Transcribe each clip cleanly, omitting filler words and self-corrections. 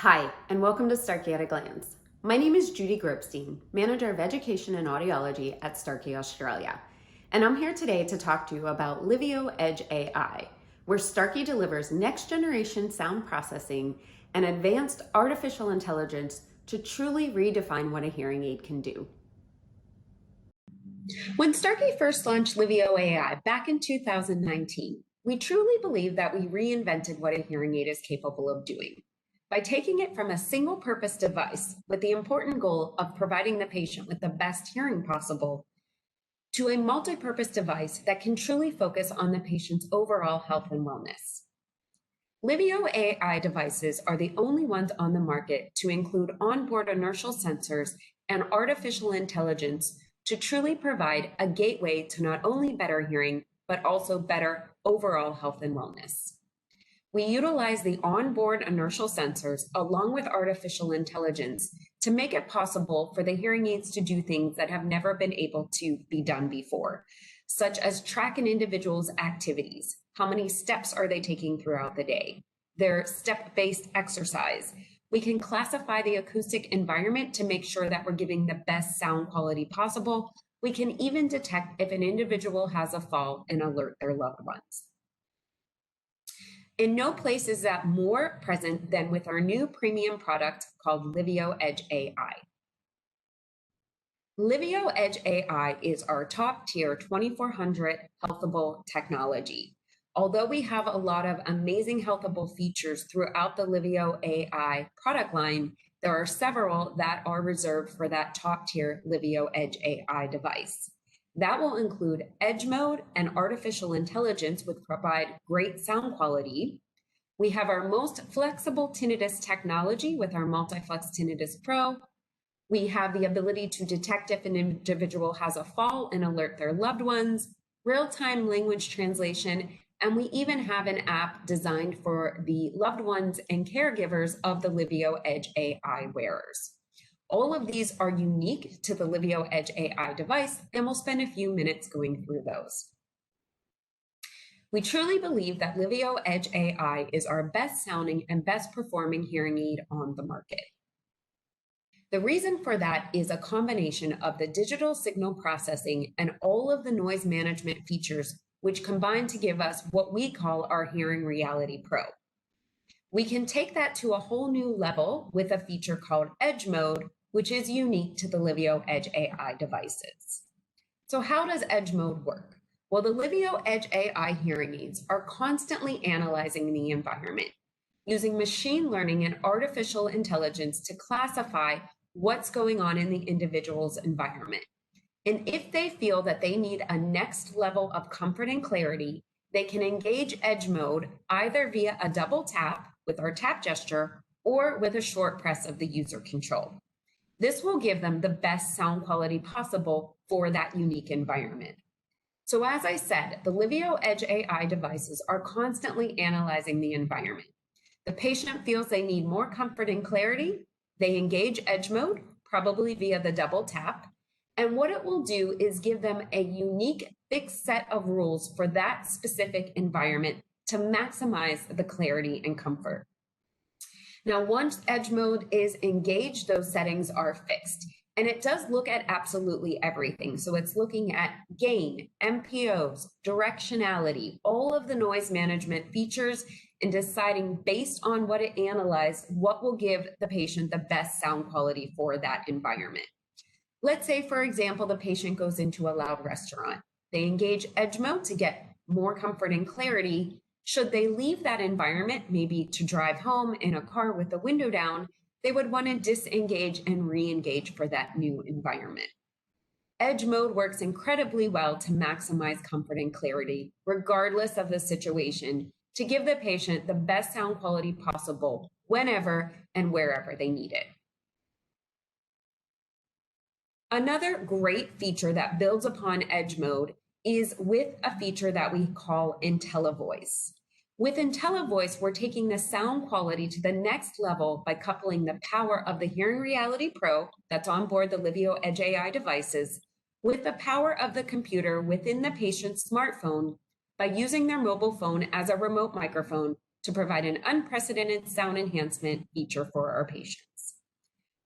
Hi, and welcome to Starkey at a Glance. My name is Judy Grobstein, Manager of Education and Audiology at Starkey, Australia. And I'm here today to talk to you about Livio Edge AI, where Starkey delivers next-generation sound processing and advanced artificial intelligence to truly redefine what a hearing aid can do. When Starkey first launched Livio AI back in 2019, we truly believed that we reinvented what a hearing aid is capable of doing by taking it from a single-purpose device with the important goal of providing the patient with the best hearing possible to a multi-purpose device that can truly focus on the patient's overall health and wellness. Livio AI devices are the only ones on the market to include onboard inertial sensors and artificial intelligence to truly provide a gateway to not only better hearing, but also better overall health and wellness. We utilize the onboard inertial sensors along with artificial intelligence to make it possible for the hearing aids to do things that have never been able to be done before, such as track an individual's activities. How many steps are they taking throughout the day? Their step-based exercise. We can classify the acoustic environment to make sure that we're giving the best sound quality possible. We can even detect if an individual has a fall and alert their loved ones. In no place is that more present than with our new premium product called Livio Edge AI. Livio Edge AI is our top tier 2400 healthable technology. Although we have a lot of amazing healthable features throughout the Livio AI product line, there are several that are reserved for that top tier Livio Edge AI device. That will include edge mode and artificial intelligence, which provide great sound quality. We have our most flexible tinnitus technology with our Multiflex Tinnitus Pro. We have the ability to detect if an individual has a fall and alert their loved ones, real-time language translation, and we even have an app designed for the loved ones and caregivers of the Livio Edge AI wearers. All of these are unique to the Livio Edge AI device, and we'll spend a few minutes going through those. We truly believe that Livio Edge AI is our best sounding and best performing hearing aid on the market. The reason for that is a combination of the digital signal processing and all of the noise management features, which combine to give us what we call our Hearing Reality Pro. We can take that to a whole new level with a feature called Edge Mode, which is unique to the Livio Edge AI devices. So how does Edge Mode work? Well, the Livio Edge AI hearing aids are constantly analyzing the environment, using machine learning and artificial intelligence to classify what's going on in the individual's environment. And if they feel that they need a next level of comfort and clarity, they can engage Edge Mode either via a double tap with our tap gesture or with a short press of the user control. This will give them the best sound quality possible for that unique environment. So as I said, the Livio Edge AI devices are constantly analyzing the environment. The patient feels they need more comfort and clarity. They engage Edge Mode, probably via the double tap. And what it will do is give them a unique fixed set of rules for that specific environment to maximize the clarity and comfort. Now, once Edge Mode is engaged, those settings are fixed. And it does look at absolutely everything. So it's looking at gain, MPOs, directionality, all of the noise management features, and deciding based on what it analyzed, what will give the patient the best sound quality for that environment. Let's say, for example, the patient goes into a loud restaurant. They engage Edge Mode to get more comfort and clarity. Should they leave that environment, maybe to drive home in a car with the window down, they would want to disengage and re-engage for that new environment. Edge Mode works incredibly well to maximize comfort and clarity, regardless of the situation, to give the patient the best sound quality possible whenever and wherever they need it. Another great feature that builds upon Edge Mode is with a feature that we call IntelliVoice. With IntelliVoice, we're taking the sound quality to the next level by coupling the power of the Hearing Reality Pro that's on board the Livio Edge AI devices with the power of the computer within the patient's smartphone by using their mobile phone as a remote microphone to provide an unprecedented sound enhancement feature for our patients.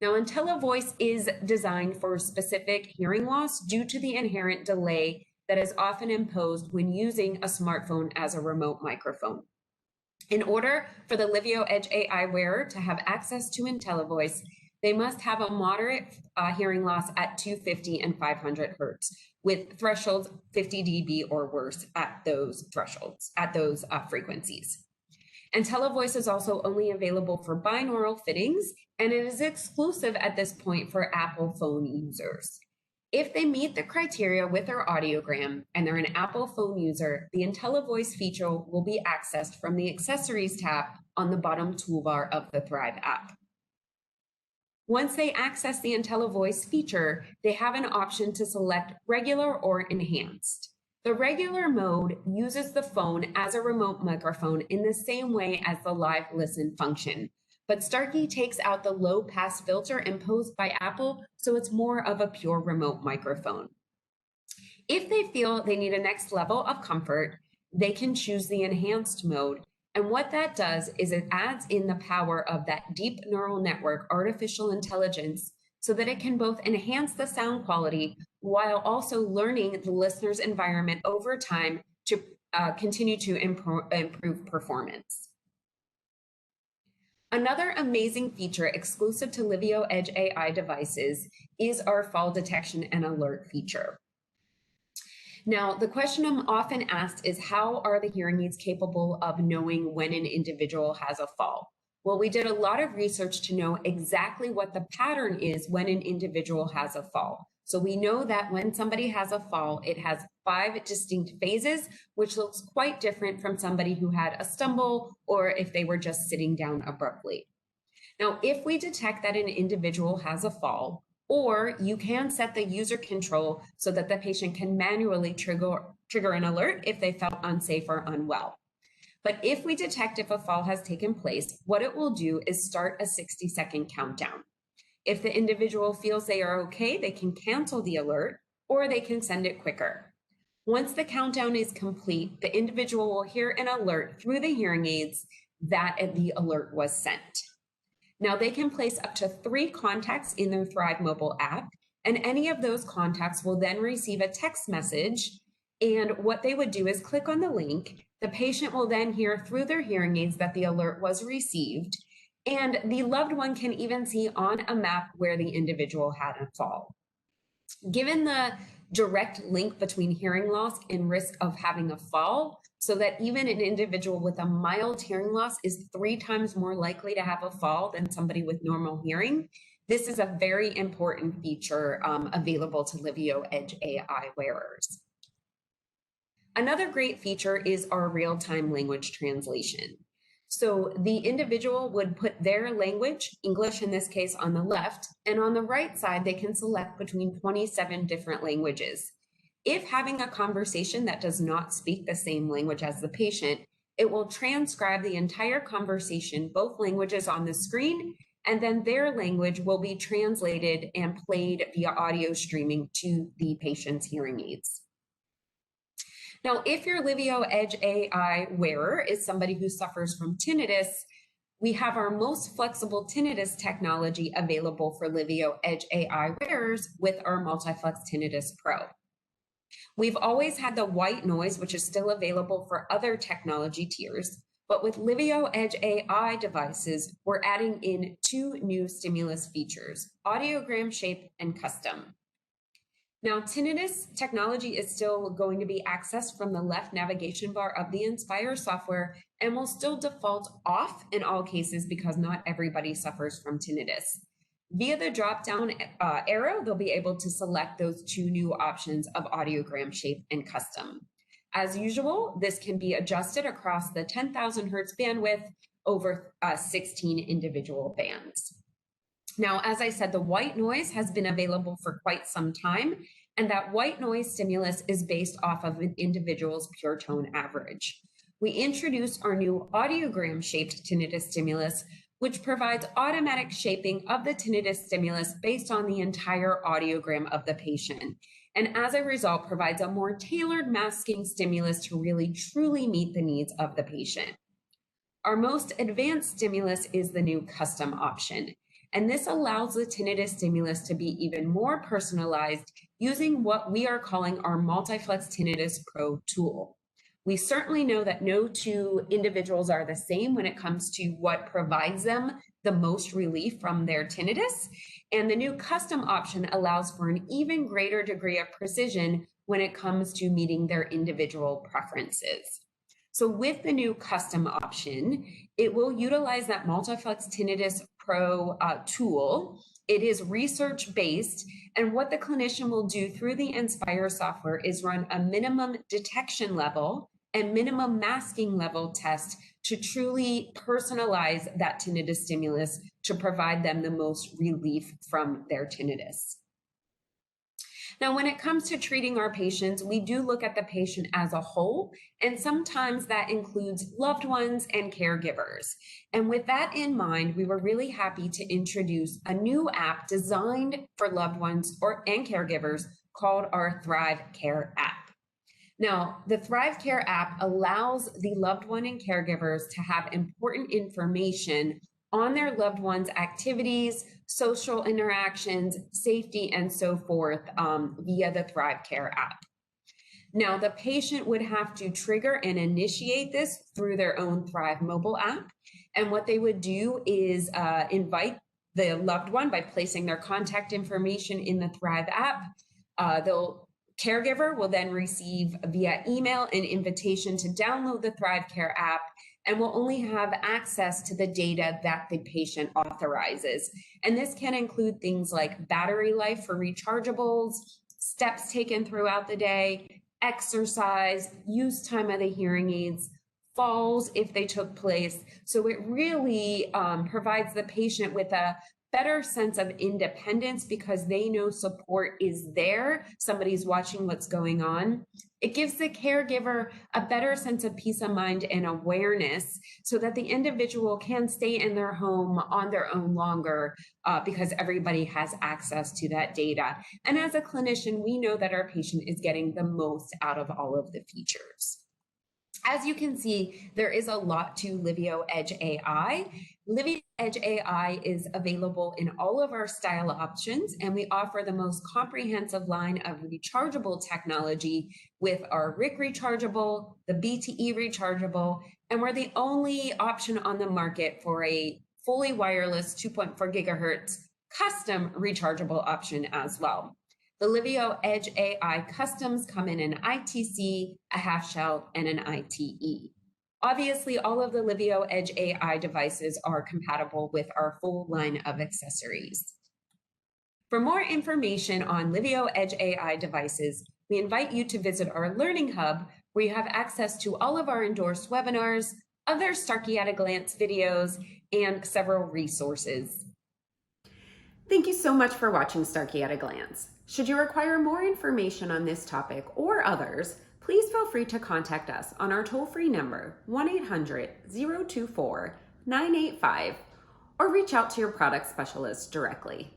Now, IntelliVoice is designed for specific hearing loss due to the inherent delay that is often imposed when using a smartphone as a remote microphone. In order for the Livio Edge AI wearer to have access to IntelliVoice, they must have a moderate hearing loss at 250 and 500 hertz, with thresholds 50 dB or worse at those thresholds, at those frequencies. IntelliVoice is also only available for binaural fittings, and it is exclusive at this point for Apple phone users. If they meet the criteria with their audiogram and they're an Apple phone user, the IntelliVoice feature will be accessed from the Accessories tab on the bottom toolbar of the Thrive app. Once they access the IntelliVoice feature, they have an option to select regular or enhanced. The regular mode uses the phone as a remote microphone in the same way as the live listen function, but Starkey takes out the low pass filter imposed by Apple, so it's more of a pure remote microphone. If they feel they need a next level of comfort, they can choose the enhanced mode. And what that does is it adds in the power of that deep neural network artificial intelligence so that it can both enhance the sound quality while also learning the listener's environment over time to continue to improve performance. Another amazing feature exclusive to Livio Edge AI devices is our fall detection and alert feature. Now, the question I'm often asked is, how are the hearing aids capable of knowing when an individual has a fall? Well, we did a lot of research to know exactly what the pattern is when an individual has a fall. So we know that when somebody has a fall, it has 5 distinct phases, which looks quite different from somebody who had a stumble or if they were just sitting down abruptly. Now, if we detect that an individual has a fall, or you can set the user control so that the patient can manually trigger an alert if they felt unsafe or unwell. But if we detect if a fall has taken place, what it will do is start a 60-second countdown. If the individual feels they are okay, they can cancel the alert or they can send it quicker. Once the countdown is complete, the individual will hear an alert through the hearing aids that the alert was sent. Now, they can place up to 3 contacts in their Thrive mobile app, and any of those contacts will then receive a text message. And what they would do is click on the link. The patient will then hear through their hearing aids that the alert was received, and the loved one can even see on a map where the individual had a fall. Given the direct link between hearing loss and risk of having a fall, so that even an individual with a mild hearing loss is 3 times more likely to have a fall than somebody with normal hearing, this is a very important feature available to Livio Edge AI wearers. Another great feature is our real-time language translation. So the individual would put their language, English in this case, on the left, and on the right side, they can select between 27 different languages. If having a conversation that does not speak the same language as the patient, it will transcribe the entire conversation, both languages on the screen, and then their language will be translated and played via audio streaming to the patient's hearing aids. Now, if your Livio Edge AI wearer is somebody who suffers from tinnitus, we have our most flexible tinnitus technology available for Livio Edge AI wearers with our Multiflex Tinnitus Pro. We've always had the white noise, which is still available for other technology tiers, but with Livio Edge AI devices, we're adding in 2 new stimulus features, audiogram shape and custom. Now, tinnitus technology is still going to be accessed from the left navigation bar of the Inspire software and will still default off in all cases because not everybody suffers from tinnitus. Via the drop-down arrow, they'll be able to select those 2 new options of audiogram shape and custom. As usual, this can be adjusted across the 10,000 hertz bandwidth over 16 individual bands. Now, as I said, the white noise has been available for quite some time, and that white noise stimulus is based off of an individual's pure tone average. We introduced our new audiogram shaped tinnitus stimulus, which provides automatic shaping of the tinnitus stimulus based on the entire audiogram of the patient. And as a result, provides a more tailored masking stimulus to really truly meet the needs of the patient. Our most advanced stimulus is the new custom option, and this allows the tinnitus stimulus to be even more personalized using what we are calling our Multiflex Tinnitus Pro tool. We certainly know that no two individuals are the same when it comes to what provides them the most relief from their tinnitus, and the new custom option allows for an even greater degree of precision when it comes to meeting their individual preferences. So with the new custom option, it will utilize that Multiflex Tinnitus Pro tool. It is research-based, and what the clinician will do through the Inspire software is run a minimum detection level and minimum masking level test to truly personalize that tinnitus stimulus to provide them the most relief from their tinnitus. Now, when it comes to treating our patients, we do look at the patient as a whole, and sometimes that includes loved ones and caregivers. And with that in mind, we were really happy to introduce a new app designed for loved ones and caregivers called our Thrive Care app. Now, the Thrive Care app allows the loved one and caregivers to have important information on their loved one's activities, social interactions, safety, and so forth via the Thrive Care app. Now, the patient would have to trigger and initiate this through their own Thrive mobile app. And what they would do is invite the loved one by placing their contact information in the Thrive app. Caregiver will then receive via email an invitation to download the Thrive Care app and will only have access to the data that the patient authorizes. And this can include things like battery life for rechargeables, steps taken throughout the day, exercise, use time of the hearing aids, falls if they took place. So it really provides the patient with a better sense of independence because they know support is there. Somebody's watching what's going on. It gives the caregiver a better sense of peace of mind and awareness so that the individual can stay in their home on their own longer because everybody has access to that data. And as a clinician, we know that our patient is getting the most out of all of the features. As you can see, there is a lot to Livio Edge AI. Livio Edge AI is available in all of our style options, and we offer the most comprehensive line of rechargeable technology with our RIC rechargeable, the BTE rechargeable, and we're the only option on the market for a fully wireless 2.4 gigahertz custom rechargeable option as well. The Livio Edge AI customs come in an ITC, a half shell, and an ITE. Obviously, all of the Livio Edge AI devices are compatible with our full line of accessories. For more information on Livio Edge AI devices, we invite you to visit our Learning Hub, where you have access to all of our endorsed webinars, other Starkey at a Glance videos, and several resources. Thank you so much for watching Starkey at a Glance. Should you require more information on this topic or others, please feel free to contact us on our toll-free number 1-800-024-985 or reach out to your product specialist directly.